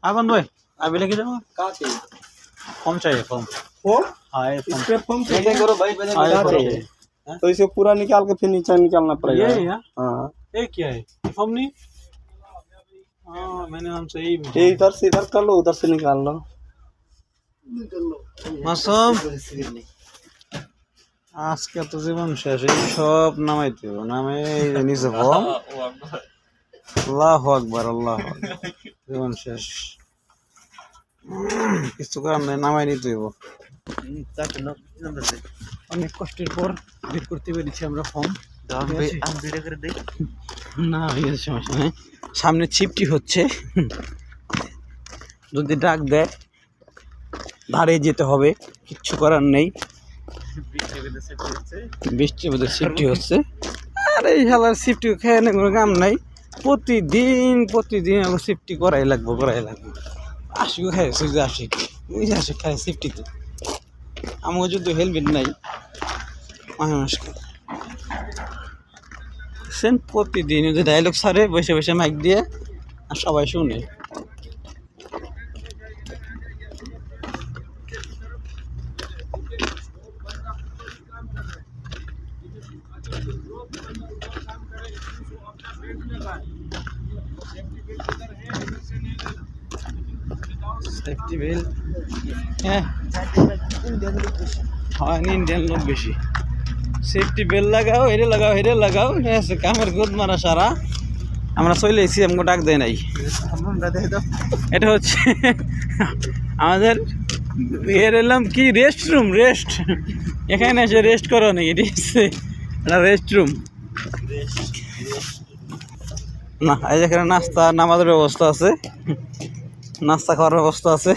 आवन भाई अभी लेके जाओ कहाँ से फॉर्म चाहिए फॉर्म फॉर्म हाँ ये इस पे फॉर्म चाहिए करो भाई हाँ, ये चाहिए फॉर्म तो इसे पूरा निकाल के फिर नीचे निकालना पड़ेगा ये है यार हाँ ये क्या है फॉर्म नहीं हाँ मैंने हमसे यही ये इधर से इधर कर लो उधर से निकाल लो मासूम আজকে তো জীবন শেষ এই সব নামাইতে হবে নামে এই যে নিচে ফর্ম আল্লাহু আকবার আল্লাহু আকবার জীবন শেষ কিছু করার নাই নামাই নিতে হইব অনেক কষ্টের পর বের করতে পেরেছি আমরা ফর্ম না এই সমস্যা নেই সামনে চিপটি হচ্ছে যদি ডাক দেয় দাঁড়িয়ে যেতে হবে কিচ্ছু করার নেই বৃষ্টির মধ্যে শিফটি হচ্ছে আর এই শালার শিফটি খেয়ে না কোনো কাম নাই প্রতিদিন আমার শিফটি করাই লাগবে আশিকও খাই সুযোগ আশিক খাই শিফটিতে আমার যদি হেলমেট নাই নমস্কার প্রতিদিন যদি ডায়লগ সারে বসে বসে মাইক দিয়ে আর সবাই শুনে सेफ्टी बेल हाँ इंडियन लोग बेशी सेफ्टी बेल लगाओ हेरे लगाओ ऐसे कामेर गुद मारा सारा আমরা চলে এসেছি আমাকে ডাক দেয় নাই এটা হচ্ছে আমাদের এর এলাম কি রেস্ট এখানে এসে রেস্ট করো নাকি এটা হচ্ছে এটা রেস্ট রুম না এই যেখানে নাস্তা নামাজের ব্যবস্থা আছে নাস্তা খাওয়ার ব্যবস্থা আছে